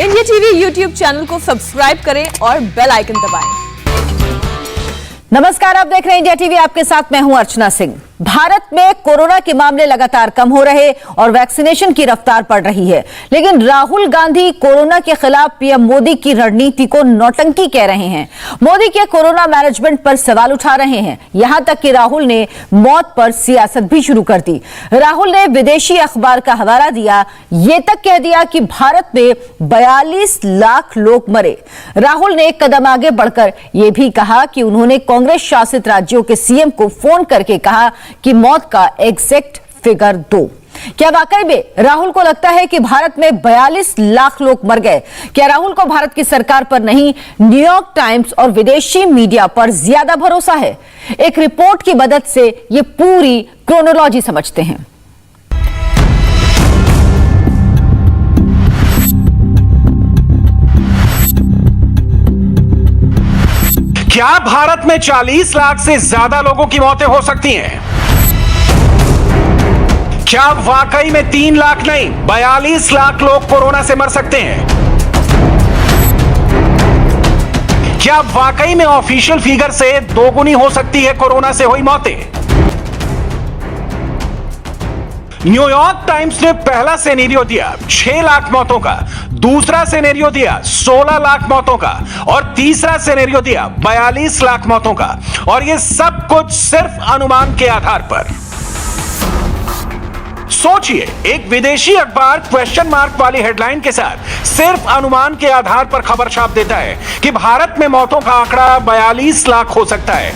India TV YouTube channel को subscribe करें और बेल आइकन दबाएं। नमस्कार, आप देख रहे हैं इंडिया टीवी। आपके साथ मैं हूं अर्चना सिंह। भारत में कोरोना के मामले लगातार कम हो रहे और वैक्सीनेशन की रफ्तार बढ़ रही है, लेकिन राहुल गांधी कोरोना के खिलाफ पीएम मोदी की रणनीति को नौटंकी कह रहे हैं। मोदी के कोरोना मैनेजमेंट पर सवाल उठा रहे हैं। यहां तक कि राहुल ने मौत पर सियासत भी शुरू कर दी। राहुल ने विदेशी अखबार का हवाला दिया, ये तक कह दिया कि भारत में 42 लाख लोग मरे। राहुल ने एक कदम आगे बढ़कर यह भी कहा कि उन्होंने कांग्रेस शासित राज्यों के सीएम को फोन करके कहा कि मौत का एग्जैक्ट फिगर दो। क्या वाकई में राहुल को लगता है कि भारत में 42 लाख लोग मर गए? क्या राहुल को भारत की सरकार पर नहीं, न्यूयॉर्क टाइम्स और विदेशी मीडिया पर ज्यादा भरोसा है? एक रिपोर्ट की मदद से यह पूरी क्रोनोलॉजी समझते हैं। क्या भारत में 40 लाख से ज्यादा लोगों की मौतें हो सकती हैं? क्या वाकई में 3 लाख नहीं 42 लाख लोग कोरोना से मर सकते हैं? क्या वाकई में ऑफिशियल फिगर से दोगुनी हो सकती है कोरोना से हुई मौतें? न्यूयॉर्क टाइम्स ने पहला सिनेरियो दिया 6 लाख मौतों का, दूसरा सिनेरियो दिया 16 लाख मौतों का और तीसरा सिनेरियो दिया 42 लाख मौतों का। और यह सब कुछ सिर्फ अनुमान के आधार पर। सोचिए, एक विदेशी अखबार क्वेश्चन मार्क वाली हेडलाइन के साथ सिर्फ अनुमान के आधार पर खबर छाप देता है कि भारत में मौतों का आंकड़ा 42 लाख हो सकता है।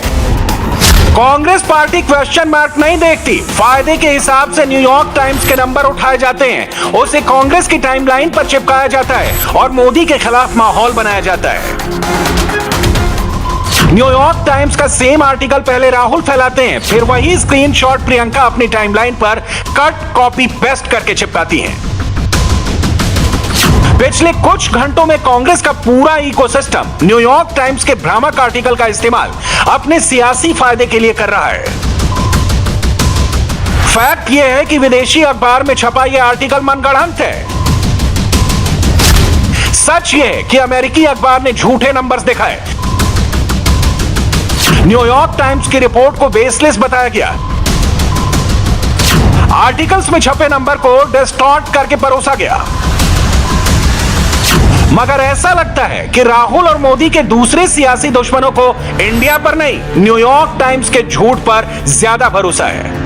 कांग्रेस पार्टी क्वेश्चन मार्क नहीं देखती, फायदे के हिसाब से न्यूयॉर्क टाइम्स के नंबर उठाए जाते हैं, उसे कांग्रेस की टाइमलाइन पर चिपकाया जाता है और मोदी के खिलाफ माहौल बनाया जाता है। न्यूयॉर्क टाइम्स का सेम आर्टिकल पहले राहुल फैलाते हैं, फिर वही स्क्रीनशॉट प्रियंका अपनी टाइमलाइन पर कट कॉपी पेस्ट करके चिपकाती हैं। पिछले कुछ घंटों में कांग्रेस का पूरा इकोसिस्टम न्यूयॉर्क टाइम्स के भ्रामक आर्टिकल का इस्तेमाल अपने सियासी फायदे के लिए कर रहा है। फैक्ट यह है कि विदेशी अखबार में छपा यह आर्टिकल मनगढ़ंत है। सच यह है कि अमेरिकी अखबार ने झूठे नंबर्स दिखाए। न्यूयॉर्क टाइम्स की रिपोर्ट को बेसलेस बताया गया। आर्टिकल्स में छपे नंबर को डिस्टॉर्ट करके परोसा गया। मगर ऐसा लगता है कि राहुल और मोदी के दूसरे सियासी दुश्मनों को इंडिया पर नहीं, न्यूयॉर्क टाइम्स के झूठ पर ज्यादा भरोसा है।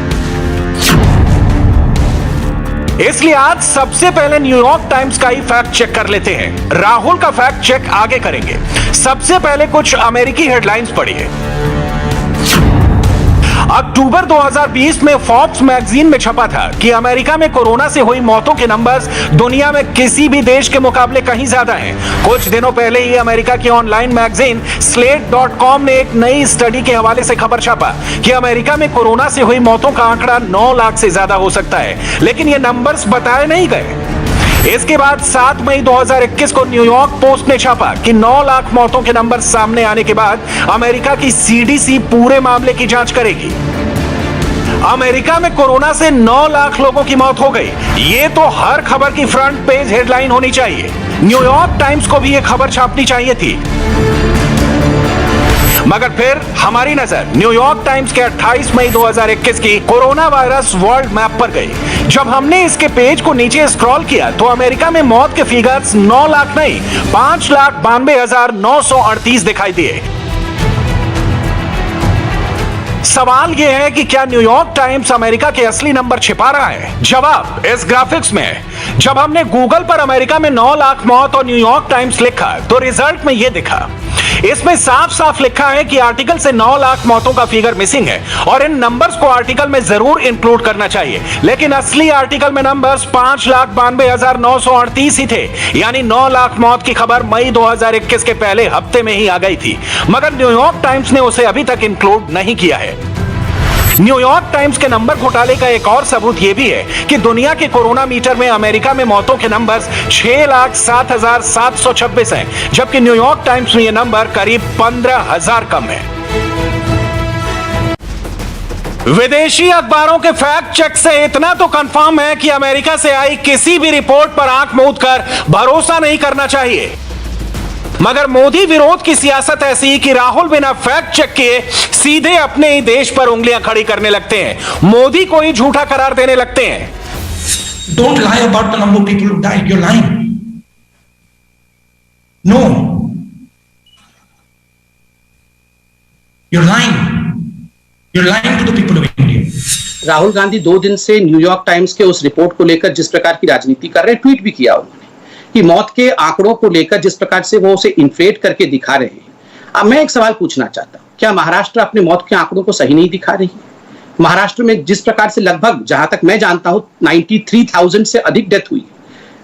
इसलिए आज सबसे पहले न्यूयॉर्क टाइम्स का ही फैक्ट चेक कर लेते हैं। राहुल का फैक्ट चेक आगे करेंगे। सबसे पहले कुछ अमेरिकी हेडलाइंस पढ़िए। अक्टूबर 2020 में फोर्ब्स मैगजीन में छपा था कि अमेरिका में कोरोना से हुई मौतों के नंबर्स दुनिया में किसी भी देश के मुकाबले कहीं ज्यादा हैं। कुछ दिनों पहले ही अमेरिका की ऑनलाइन मैगजीन slate.com ने एक नई स्टडी के हवाले से खबर छापा कि अमेरिका में कोरोना से हुई मौतों का आंकड़ा 9 लाख से ज्यादा हो सकता है, लेकिन ये नंबर्स बताए नहीं गए। इसके बाद 7 मई 2021 को न्यूयॉर्क पोस्ट ने छापा कि 9 लाख मौतों के नंबर सामने आने के बाद अमेरिका की सीडीसी पूरे मामले की जांच करेगी। अमेरिका में कोरोना से 9 लाख लोगों की मौत हो गई। ये तो हर खबर की फ्रंट पेज हेडलाइन होनी चाहिए। न्यूयॉर्क टाइम्स को भी ये खबर छापनी चाहिए थी। मगर फिर हमारी नजर न्यूयॉर्क टाइम्स के 28 मई 2021 की कोरोना वायरस वर्ल्ड मैप पर गई। जब हमने इसके पेज को नीचे स्क्रॉल किया तो अमेरिका में मौत के फिगर्स 9 लाख नहीं 5,92,938 दिखाई दिए। सवाल यह है कि क्या न्यूयॉर्क टाइम्स अमेरिका के असली नंबर छिपा रहा है? जवाब इस ग्राफिक्स में है। जब हमने गूगल पर अमेरिका में 9 लाख मौत और न्यूयॉर्क टाइम्स लिखा तो रिजल्ट में यह दिखा। इसमें साफ साफ लिखा है कि आर्टिकल से 9 लाख मौतों का फिगर मिसिंग है और इन नंबर्स को आर्टिकल में जरूर इंक्लूड करना चाहिए, लेकिन असली आर्टिकल में नंबर्स 5,92,938 ही थे। यानी 9 लाख मौत की खबर मई 2021 के पहले हफ्ते में ही आ गई थी, मगर न्यूयॉर्क टाइम्स ने उसे अभी तक इंक्लूड नहीं किया है। न्यूयॉर्क टाइम्स के नंबर घोटाले का एक और सबूत यह भी है कि दुनिया के कोरोना मीटर में अमेरिका में मौतों के नंबर्स 6,07,726 हैं, जबकि न्यूयॉर्क टाइम्स में यह नंबर करीब 15,000 कम है। विदेशी अखबारों के फैक्ट चेक से इतना तो कंफर्म है कि अमेरिका से आई किसी भी रिपोर्ट पर आंख मूंद कर भरोसा नहीं करना चाहिए। मगर मोदी विरोध की सियासत ऐसी कि राहुल बिना फैक्ट चेक किए सीधे अपने ही देश पर उंगलियां खड़ी करने लगते हैं, मोदी को ही झूठा करार देने लगते हैं। Don't lie about the number of people who died. You're lying. No. You're lying. You're lying to the people of India. Rahul Gandhi 2 दिन से न्यूयॉर्क टाइम्स के उस रिपोर्ट को लेकर जिस प्रकार की राजनीति कर रहे हैं, ट्वीट भी किया उन्होंने कि मौत के आंकड़ों को लेकर जिस प्रकार से वो उसे इन्फ्लेट करके दिखा रहे हैं। अब मैं एक सवाल पूछना चाहता हूं, क्या महाराष्ट्र अपने मौत के आंकड़ों को सही नहीं दिखा रही है? महाराष्ट्र में जिस प्रकार से लगभग, जहां तक मैं जानता हूं, 93,000 से अधिक डेथ हुई,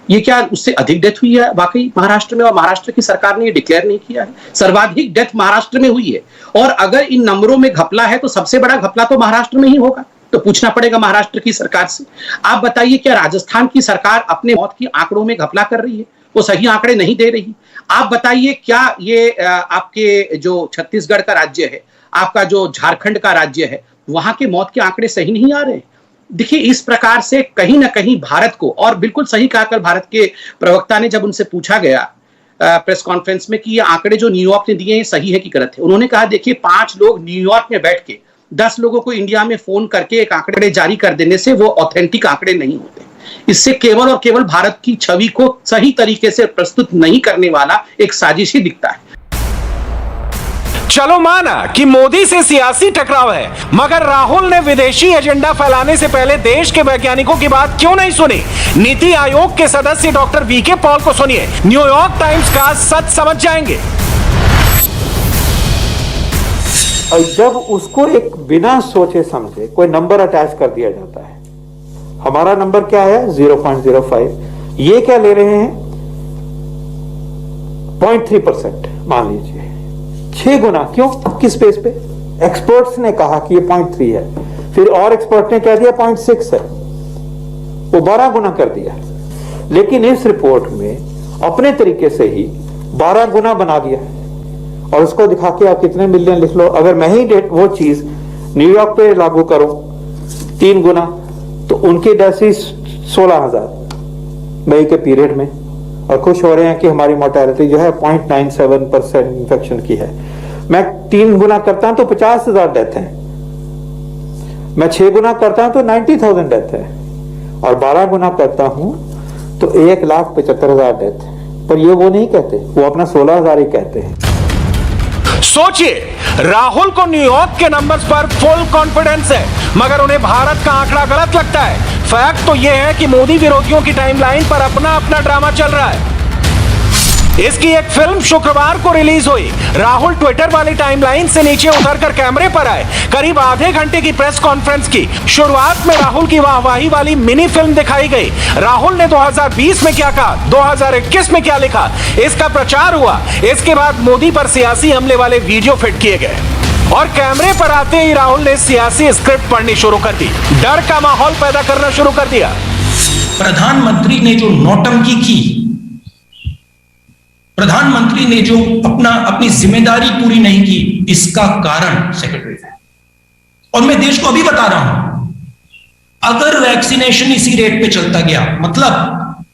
ये क्या उससे अधिक डेथ हुई है वाकई महाराष्ट्र में? और महाराष्ट्र की सरकार ने ये डिक्लेयर नहीं किया है। सर्वाधिक डेथ महाराष्ट्र में हुई है, और अगर इन नंबरों में घपला है तो सबसे बड़ा घपला तो महाराष्ट्र में ही होगा। तो पूछना पड़ेगा महाराष्ट्र की सरकार से, आप बताइए, क्या राजस्थान की सरकार अपने मौत की आंकड़ों में घपला कर रही है? वो सही आंकड़े नहीं दे रही। आप बताइए, क्या ये आपके जो छत्तीसगढ़ का राज्य है, आपका जो झारखंड का राज्य है, वहां के मौत के आंकड़े सही नहीं आ रहे? देखिए, इस प्रकार से कहीं ना कहीं भारत को, और बिल्कुल सही कहा कर भारत के प्रवक्ता ने, जब उनसे पूछा गया प्रेस कॉन्फ्रेंस में कि ये आंकड़े जो न्यूयॉर्क ने दिए हैं सही है कि गलत है, उन्होंने कहा, देखिए, 5 लोग न्यूयॉर्क में बैठ के 10 लोगों को इंडिया में फोन करके एक आंकड़े जारी कर देने से वो ऑथेंटिक आंकड़े नहीं होते। इससे केवल और केवल भारत की छवि को सही तरीके से प्रस्तुत नहीं करने वाला एक साजिश ही दिखता है। चलो माना कि मोदी से सियासी टकराव है, मगर राहुल ने विदेशी एजेंडा फैलाने से पहले देश के वैज्ञानिकों की बात क्यों नहीं सुनी? नीति आयोग के सदस्य डॉक्टर वीके पॉल को सुनिए, न्यूयॉर्क टाइम्स का सच समझ जाएंगे। और जब उसको एक बिना सोचे समझे कोई नंबर अटैच कर दिया जाता है, हमारा नंबर क्या है 0.05, ये क्या ले रहे हैं 0.3%, मान लीजिए 6 गुना, क्यों, किस बेस पे? एक्सपर्ट्स ने कहा कि ये 0.3 है, फिर और एक्सपर्ट ने कह दिया 0.6 है, वो 12 गुना कर दिया। लेकिन इस रिपोर्ट में अपने तरीके से ही 12 गुना बना दिया, और उसको दिखा के आप कितने मिलियन लिख लो। अगर मैं ही वो चीज न्यूयॉर्क पे लागू करूं 3 गुना, तो उनकी डेथ 16,000 मई के पीरियड में, और खुश हो रहे हैं कि हमारी मोर्टेलिटी जो है 0.97% इन्फेक्शन की है। मैं 3 गुना करता हूं तो 50,000 डेथ है, मैं 6 गुना करता हूं तो 90,000 डेथ है, और 12 गुना करता हूं तो 1,75,000 डेथ है। पर ये वो नहीं कहते, वो अपना 16,000 ही कहते हैं। सोचिए, राहुल को न्यूयॉर्क के नंबर्स पर फुल कॉन्फिडेंस है, मगर उन्हें भारत का आंकड़ा गलत लगता है। फैक्ट तो यह है कि मोदी विरोधियों की टाइमलाइन पर अपना अपना ड्रामा चल रहा है। इसकी एक फिल्म शुक्रवार को रिलीज हुई। राहुल ट्विटर वाली टाइमलाइन से नीचे उतरकर कैमरे पर आए, करीब आधे घंटे की प्रेस कॉन्फ्रेंस की। शुरुआत में राहुल की वाहवाही वाली मिनी फिल्म दिखाई गई। राहुल ने 2020 में क्या कहा, 2021 में क्या लिखा, इसका प्रचार हुआ। इसके बाद मोदी पर सियासी हमले वाले वीडियो फिट किए गए, और कैमरे पर आते ही राहुल ने सियासी स्क्रिप्ट पढ़नी शुरू कर दी, डर का माहौल पैदा करना शुरू कर दिया। प्रधानमंत्री ने जो नौटंकी की, प्रधानमंत्री ने जो अपनी जिम्मेदारी पूरी नहीं की, इसका कारण सेक्रेटरी है। और मैं देश को अभी बता रहा हूं, अगर वैक्सीनेशन इसी रेट पे चलता गया, मतलब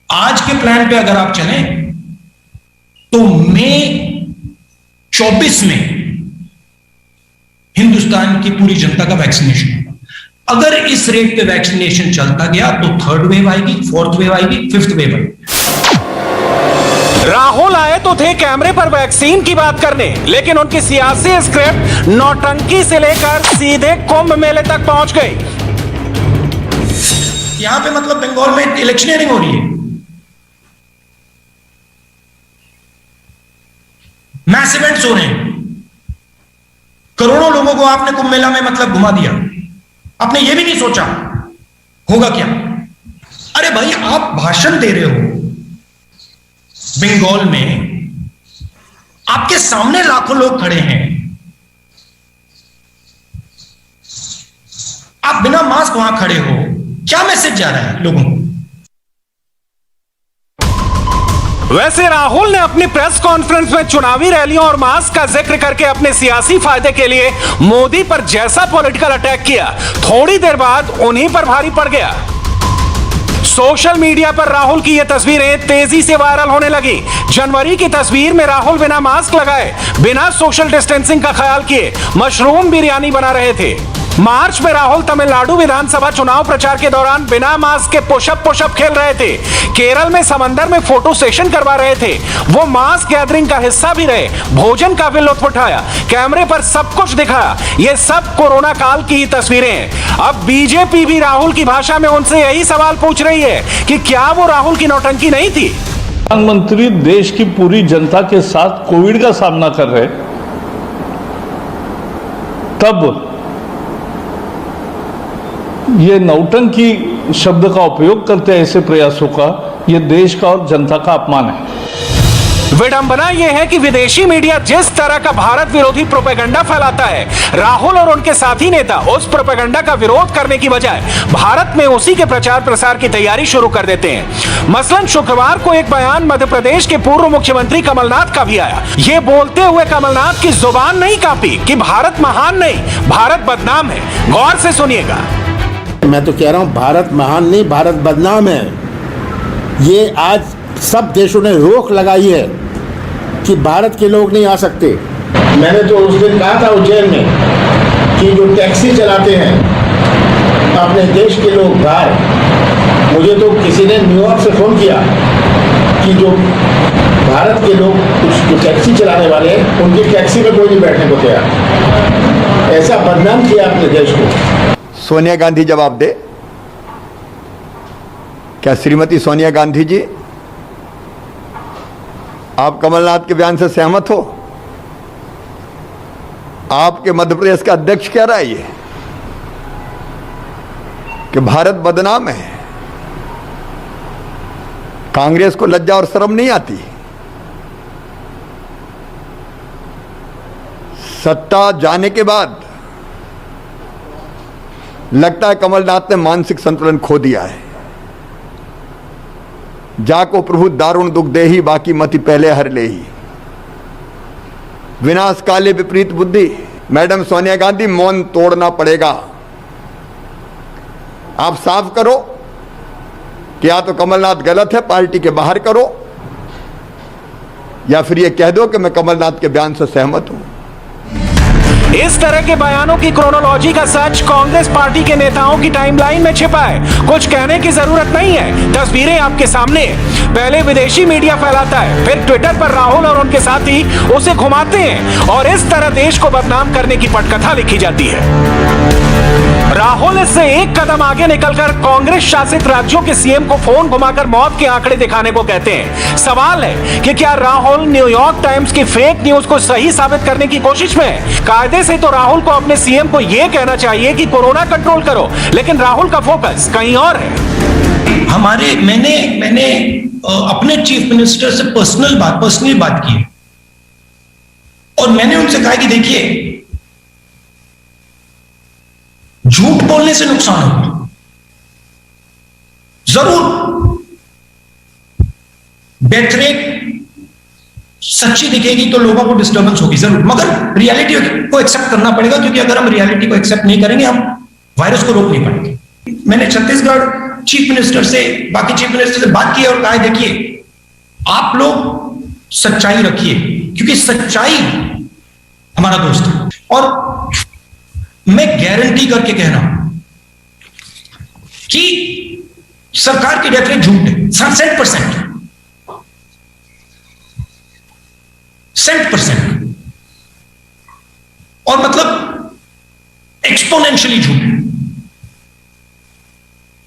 आज के प्लान पे अगर आप चलें, तो मई 24 में हिंदुस्तान की पूरी जनता का वैक्सीनेशन होगा। अगर इस रेट पे वैक्सीनेशन चलता गया तो 3rd वेव आएगी, 4th वेव आएगी, 5th वेव आएगी। राहुल आए तो थे कैमरे पर वैक्सीन की बात करने, लेकिन उनकी सियासी स्क्रिप्ट नौटंकी से लेकर सीधे कुंभ मेले तक पहुंच गई। यहां पे मतलब बंगाल में इलेक्शनियरिंग हो रही है, मैस इवेंट्स हो रहे हैं, करोड़ों लोगों को आपने कुंभ मेला में मतलब घुमा दिया। आपने ये भी नहीं सोचा होगा क्या। अरे भाई, आप भाषण दे रहे हो बंगाल में, आपके सामने लाखों लोग खड़े हैं, आप बिना मास्क वहां खड़े हो, क्या मैसेज जा रहा है लोगों को? वैसे राहुल ने अपनी प्रेस कॉन्फ्रेंस में चुनावी रैलियों और मास्क का जिक्र करके अपने सियासी फायदे के लिए मोदी पर जैसा पॉलिटिकल अटैक किया, थोड़ी देर बाद उन्हीं पर भारी पड़ गया। सोशल मीडिया पर राहुल की ये तस्वीरें तेजी से वायरल होने लगी। जनवरी की तस्वीर में राहुल बिना मास्क लगाए, बिना सोशल डिस्टेंसिंग का ख्याल किए मशरूम बिरयानी बना रहे थे। मार्च में राहुल तमिलनाडु विधानसभा चुनाव प्रचार के दौरान बिना मास्क के पुशअप खेल रहे थे। केरल में समंदर में फोटो सेशन करवा रहे थे। वो मास्क गैदरिंग का हिस्सा भी रहे, भोजन का भी लुत्फ उठाया, कैमरे पर सब कुछ दिखाया। ये सब कोरोना काल की ही तस्वीरें हैं। अब बीजेपी भी राहुल की भाषा में उनसे यही सवाल पूछ रही है कि क्या वो राहुल की नौटंकी नहीं थी। प्रधानमंत्री देश की पूरी जनता के साथ कोविड का सामना कर रहे, तब ये नौटंकी शब्द का उपयोग करते हैं ऐसे प्रयासों का, ये देश का और जनता का अपमान है। विडंबना यह है कि विदेशी मीडिया जिस तरह का भारत विरोधी प्रोपेगेंडा फैलाता है, राहुल और उनके साथी नेता उस प्रोपेगेंडा का विरोध करने की बजाय भारत में उसी के प्रचार प्रसार की तैयारी शुरू कर देते हैं। मसलन शुक्रवार को एक बयान मध्य प्रदेश के पूर्व मुख्यमंत्री कमलनाथ का भी आया। ये बोलते हुए कमलनाथ की जुबान नहीं कांपी कि भारत महान नहीं, भारत बदनाम है। गौर से सुनिएगा। मैं तो कह रहा हूं भारत महान नहीं, भारत बदनाम है। ये आज सब देशों ने रोक लगाई है कि भारत के लोग नहीं आ सकते। मैंने तो उस दिन कहा था उज्जैन में कि जो टैक्सी चलाते हैं अपने देश के लोग बाहर, मुझे तो किसी ने न्यूयॉर्क से फ़ोन किया कि जो भारत के लोग कुछ जो टैक्सी चलाने वाले हैं उनकी टैक्सी में कोई नहीं बैठने को तैयार। ऐसा बदनाम किया अपने देश को। सोनिया गांधी जवाब दे। क्या श्रीमती सोनिया गांधी जी, आप कमलनाथ के बयान से सहमत हो? आपके मध्य प्रदेश का अध्यक्ष कह रहा है ये कि भारत बदनाम है। कांग्रेस को लज्जा और शर्म नहीं आती? सत्ता जाने के बाद लगता है कमलनाथ ने मानसिक संतुलन खो दिया है। जाको प्रभु दारुण दुख दे ही, बाकी मति पहले हर ले ही। विनाश काले विपरीत बुद्धि। मैडम सोनिया गांधी, मौन तोड़ना पड़ेगा। आप साफ करो कि या तो कमलनाथ गलत है, पार्टी के बाहर करो, या फिर ये कह दो कि मैं कमलनाथ के बयान से सहमत हूं। इस तरह के बयानों की क्रोनोलॉजी का सच कांग्रेस पार्टी के नेताओं की टाइमलाइन में छिपा है। कुछ कहने की जरूरत नहीं है, तस्वीरें आपके सामने। पहले विदेशी मीडिया फैलाता है, फिर ट्विटर पर राहुल और उनके साथी उसे घुमाते हैं और इस तरह देश को बदनाम करने की पटकथा लिखी जाती है। राहुल इससे एक कदम आगे निकलकर कांग्रेस शासित राज्यों के सीएम को फोन घुमाकर मौत के आंकड़े दिखाने को कहते हैं। सवाल है कि क्या राहुल न्यूयॉर्क टाइम्स की फेक न्यूज को सही साबित करने की कोशिश में है? कायदे से तो राहुल को अपने सीएम को यह कहना चाहिए कि कोरोना कंट्रोल करो, लेकिन राहुल का फोकस कहीं और है। मैंने अपने चीफ मिनिस्टर से पर्सनली बात की है और मैंने उनसे कहा कि देखिए, झूठ बोलने से नुकसान होगा जरूर। डेथ रेट सच्ची दिखेगी तो लोगों को डिस्टर्बेंस होगी जरूर, मगर रियलिटी को एक्सेप्ट करना पड़ेगा, क्योंकि अगर हम रियलिटी को एक्सेप्ट नहीं करेंगे हम वायरस को रोक नहीं पाएंगे। मैंने छत्तीसगढ़ चीफ मिनिस्टर से, बाकी चीफ मिनिस्टर से बात की और कहा, देखिए आप लोग सच्चाई रखिए, क्योंकि सच्चाई हमारा दोस्त है। और मैं गारंटी करके कह रहा हूं कि सरकार की डेथ रेट झूठ है 100%, और मतलब एक्सपोनेंशियली झूठ है,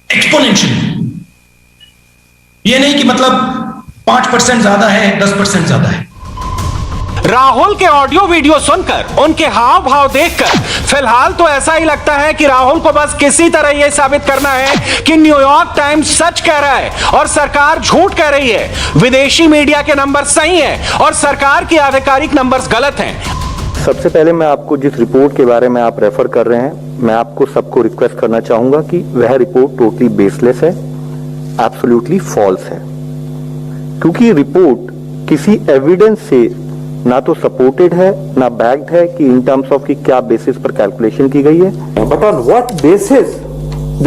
एक्सपोनेंशियली। ये नहीं कि मतलब 5% ज्यादा है, 10% ज्यादा है। राहुल के ऑडियो वीडियो सुनकर, उनके हाव भाव देखकर फिलहाल तो ऐसा ही लगता है कि राहुल को बस किसी तरह यह साबित करना है कि न्यूयॉर्क टाइम्स सच कह रहा है और सरकार झूठ कह रही है। विदेशी मीडिया के नंबर सही हैं और सरकार के आधिकारिक नंबर्स गलत हैं। सबसे पहले मैं आपको जिस रिपोर्ट के बारे में आप रेफर कर रहे हैं, मैं आपको सबको रिक्वेस्ट करना चाहूंगा कि वह रिपोर्ट टोटली बेसलेस है, एब्सोल्युटली फॉल्स है। क्योंकि रिपोर्ट किसी एविडेंस से ना तो सपोर्टेड है ना बैक्ड है कि इन टर्म्स ऑफ कि क्या बेसिस पर कैलकुलेशन की गई है. But on what basis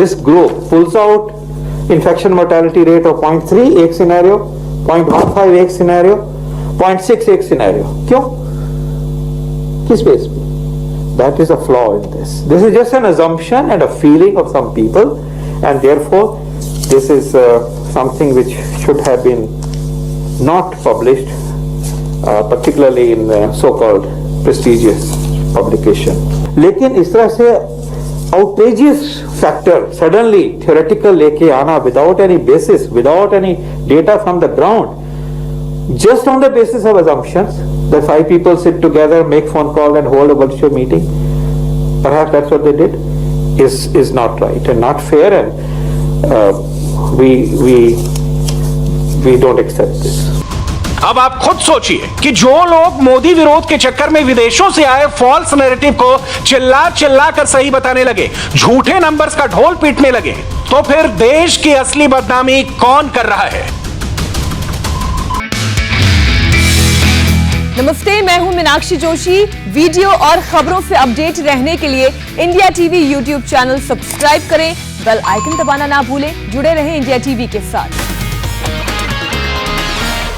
this group pulls out infection mortality rate of 0.3 एक सिनेरियो, 0.15 एक सिनेरियो, 0.6 एक सिनेरियो? क्यों? किस बेस पे? That is a flaw in this. This is just an assumption and a feeling of some people, and therefore this is something which should have been not published, particularly in so-called prestigious publication. लेकिन इस तरह से outrageous factor suddenly theoretical लेके आना without any basis, without any data from the ground, just on the basis of assumptions that 5 people sit together, make phone call and hold a virtual meeting, perhaps that's what they did, is not right and not fair, and we don't accept this. अब आप खुद सोचिए कि जो लोग मोदी विरोध के चक्कर में विदेशों से आए फॉल्स नैरेटिव को चिल्ला चिल्ला कर सही बताने लगे, झूठे नंबर्स का ढोल पीटने लगे, तो फिर देश की असली बदनामी कौन कर रहा है? नमस्ते, मैं हूं मीनाक्षी जोशी। वीडियो और खबरों से अपडेट रहने के लिए India TV YouTube channel subscribe करें, बेल आइकन दबाना ना भूलें। जुड़े रहें इंडिया टीवी के साथ।